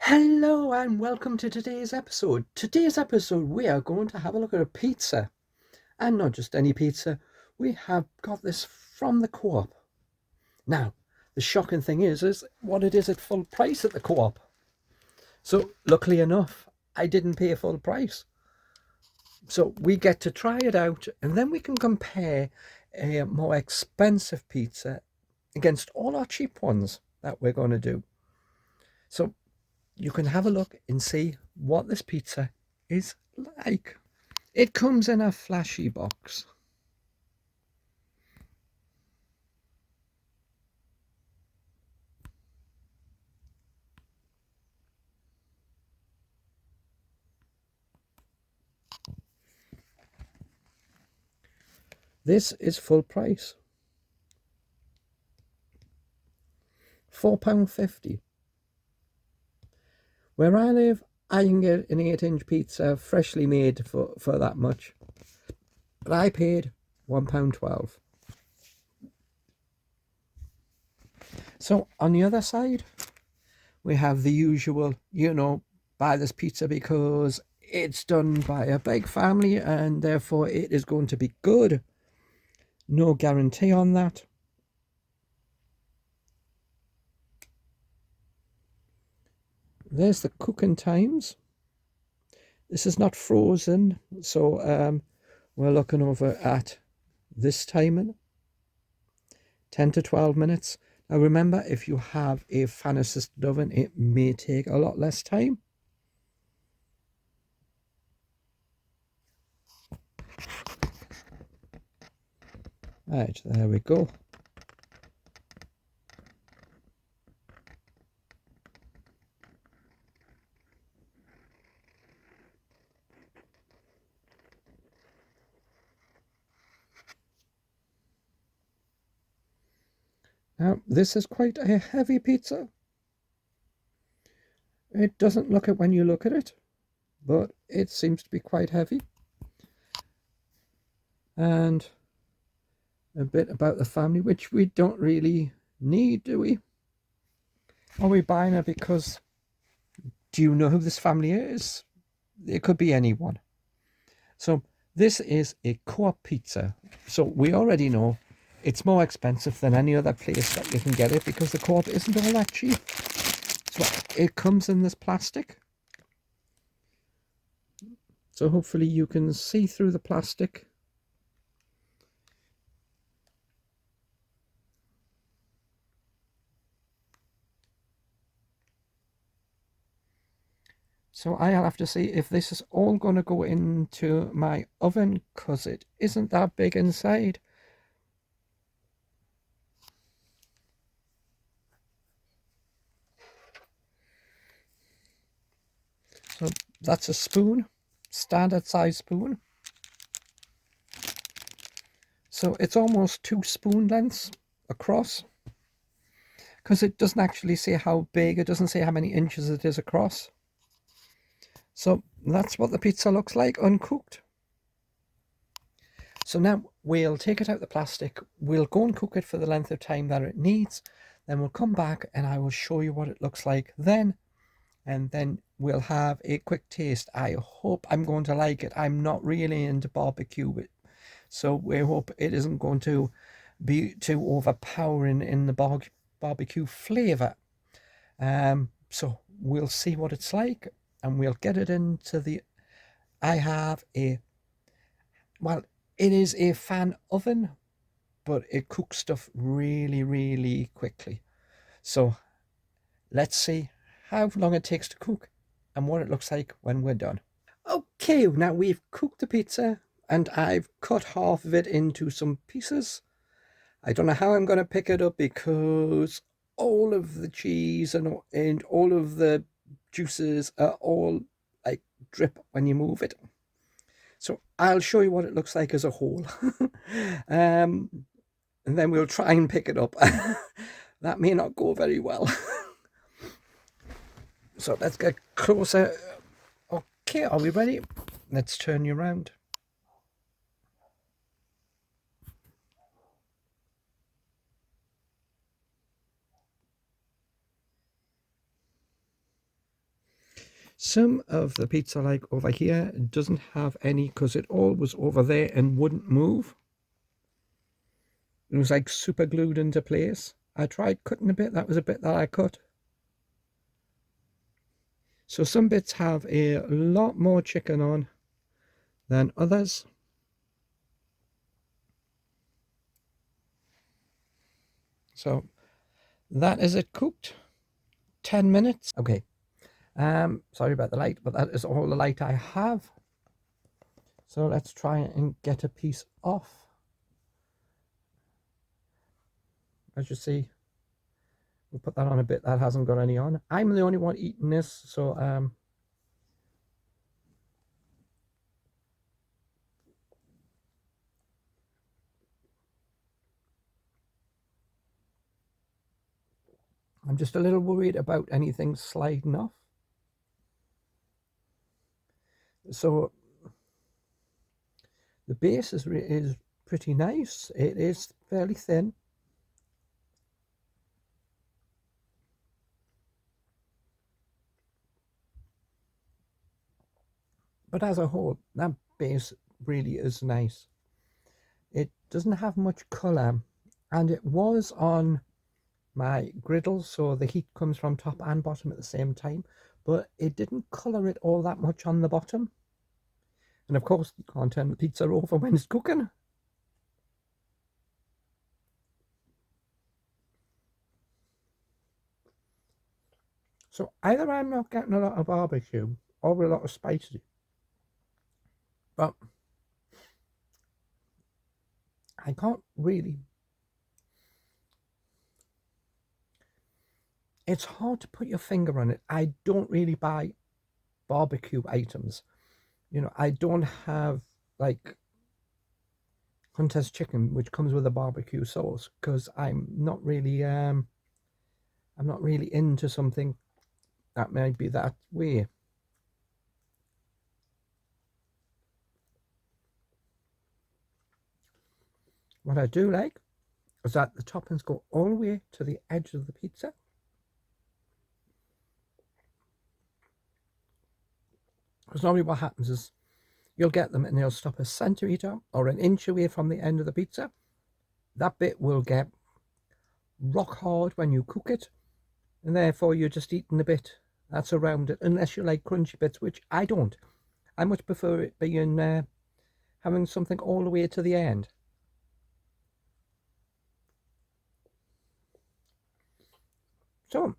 Hello and welcome to today's episode. Today's episode, we are going to have a look at a pizza. And not just any pizza, we have got this from the Co-op. Now, the shocking thing is what it is at full price at the Co-op. So, luckily enough, I didn't pay full price. So, we get to try it out and then we can compare a more expensive pizza against all our cheap ones that we're going to do. So, you can have a look and see what this pizza is like. It comes in a flashy box. This is full price. £4.50. Where I live, I can get an 8-inch pizza freshly made for that much. But I paid £1.12. So on the other side, we have the usual, buy this pizza because it's done by a big family and therefore it is going to be good. No guarantee on that. There's the cooking times. This is not frozen, so we're looking over at this timing, 10 to 12 minutes. Now remember, if you have a fan assisted oven, it may take a lot less time. Right, there we go. Now, this is quite a heavy pizza. It doesn't look it when you look at it, but it seems to be quite heavy. And a bit about the family, which we don't really need, do we? Are we buying it because, do you know who this family is? It could be anyone. So this is a Co-op pizza. So we already know it's more expensive than any other place that you can get it because the Co-op isn't all that cheap. So it comes in this plastic. So hopefully you can see through the plastic. So I'll have to see if this is all going to go into my oven because it isn't that big inside. So that's a spoon, standard size spoon. So it's almost 2 spoon lengths across because it doesn't actually say how big, it doesn't say how many inches it is across. So that's what the pizza looks like uncooked. So now we'll take it out the plastic, we'll go and cook it for the length of time that it needs, then we'll come back and I will show you what it looks like then, and then we'll have a quick taste. I hope I'm going to like it. I'm not really into barbecue, so we hope it isn't going to be too overpowering in the barbecue flavour. So we'll see what it's like and we'll get it into the, I have a, well, it is a fan oven, but it cooks stuff really, really quickly. So let's see how long it takes to cook and what it looks like when we're done. Okay, now we've cooked the pizza and I've cut half of it into some pieces. I don't know how I'm going to pick it up because all of the cheese and all of the juices are all like drip when you move it. So I'll show you what it looks like as a whole. And then we'll try and pick it up. That may not go very well. So let's get closer. Okay, are we ready? Let's turn you around. Some of the pizza, like over here, doesn't have any because it all was over there and wouldn't move. It was like super glued into place. I tried cutting a bit. That was a bit that I cut. So some bits have a lot more chicken on than others. So that is it cooked. 10 minutes. Okay. Sorry about the light, but that is all the light I have. So let's try and get a piece off. As you see, we'll put that on a bit that hasn't got any on. I'm the only one eating this, so I'm just a little worried about anything sliding off. So the base is pretty nice. It is fairly thin. But as a whole, that base really is nice. It doesn't have much colour, and it was on my griddle, so the heat comes from top and bottom at the same time, but it didn't colour it all that much on the bottom. And of course, you can't turn the pizza over when it's cooking. So either I'm not getting a lot of barbecue or a lot of spicy, but I can't really. It's hard to put your finger on it. I don't really buy barbecue items. You know, I don't have like Hunter's chicken, which comes with a barbecue sauce, because I'm not really into something that might be that way. What I do like is that the toppings go all the way to the edge of the pizza. Because normally what happens is you'll get them and they'll stop a centimetre or an inch away from the end of the pizza. That bit will get rock hard when you cook it, and therefore you're just eating the bit that's around it, unless you like crunchy bits, which I don't. I much prefer it being having something all the way to the end. So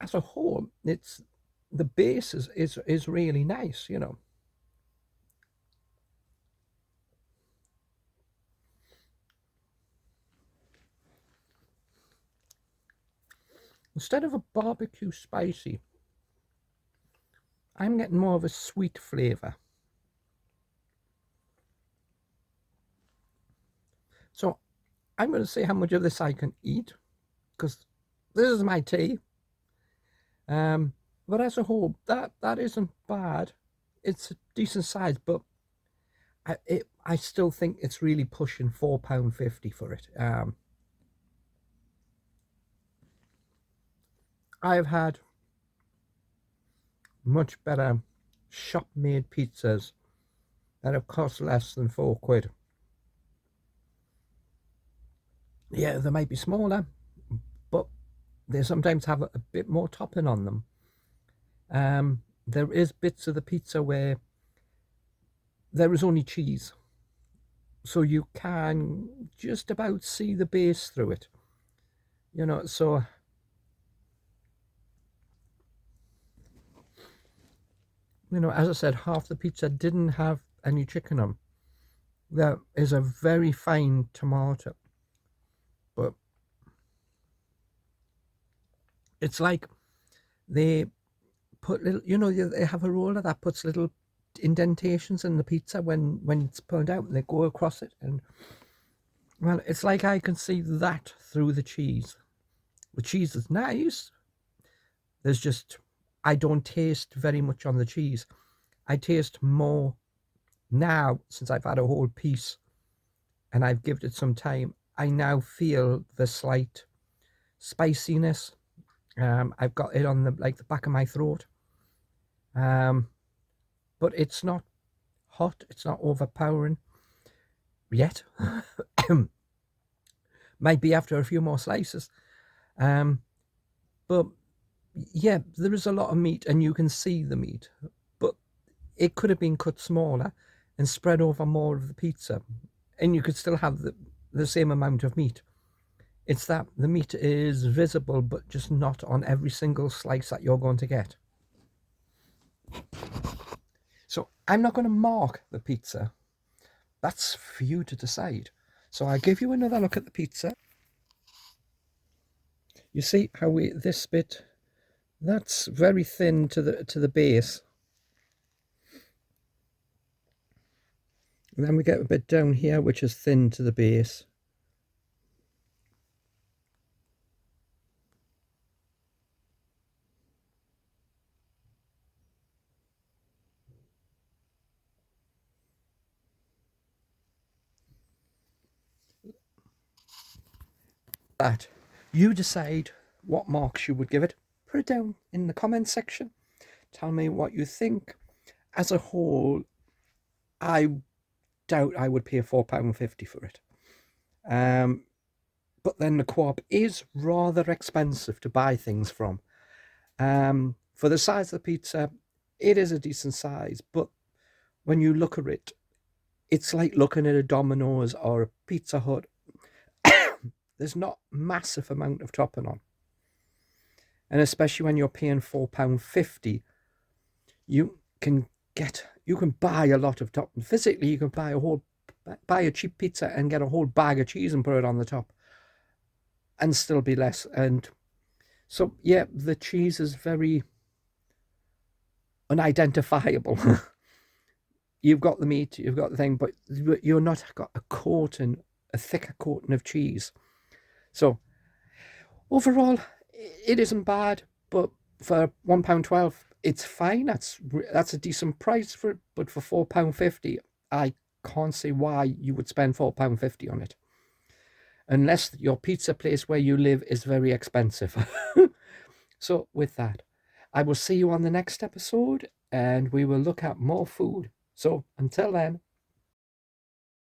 as a whole, it's the base is really nice, you know. Instead of a barbecue spicy, I'm getting more of a sweet flavour. So I'm going to see how much of this I can eat, because this is my tea. But as a whole, that isn't bad. It's a decent size, but I still think it's really pushing £4.50 for it. I've had much better shop-made pizzas that have cost less than £4. Yeah, they might be smaller, but they sometimes have a bit more topping on them. There is bits of the pizza where there is only cheese, so you can just about see the base through it. You know, so you know, as I said, half the pizza didn't have any chicken on. There is a very fine tomato, but it's like they put little, you know, they have a roller that puts little indentations in the pizza when it's pulled out, and they go across it, and well, it's like I can see that through the cheese. The cheese is nice. There's just, I don't taste very much on the cheese. I taste more now, since I've had a whole piece and I've given it some time. I now feel the slight spiciness. I've got it on the back of my throat. But it's not hot, it's not overpowering yet. Might be after a few more slices. But yeah, there is a lot of meat and you can see the meat, but it could have been cut smaller and spread over more of the pizza, and you could still have the same amount of meat. It's that the meat is visible, but just not on every single slice that you're going to get. So I'm not going to mark the pizza. That's for you to decide. So I'll give you another look at the pizza. You see how this bit, that's very thin to the base. And then we get a bit down here which is thin to the base. That you decide what marks you would give it. Put it down in the comment section. Tell me what you think. As a whole, I doubt I would pay £4.50 for it. But then the Co-op is rather expensive to buy things from. For the size of the pizza, it is a decent size, but when you look at it, it's like looking at a Domino's or a Pizza Hut. There's not massive amount of topping on. And especially when you're paying £4.50, you can buy a lot of topping. Physically, you can buy a cheap pizza and get a whole bag of cheese and put it on the top and still be less. And so, yeah, the cheese is very unidentifiable. You've got the meat, you've got the thing, but you're not got a thicker coating of cheese. So overall, it isn't bad, but for £1.12, it's fine. That's a decent price for it. But for £4.50, I can't see why you would spend £4.50 on it, unless your pizza place where you live is very expensive. So with that, I will see you on the next episode, and we will look at more food. So until then.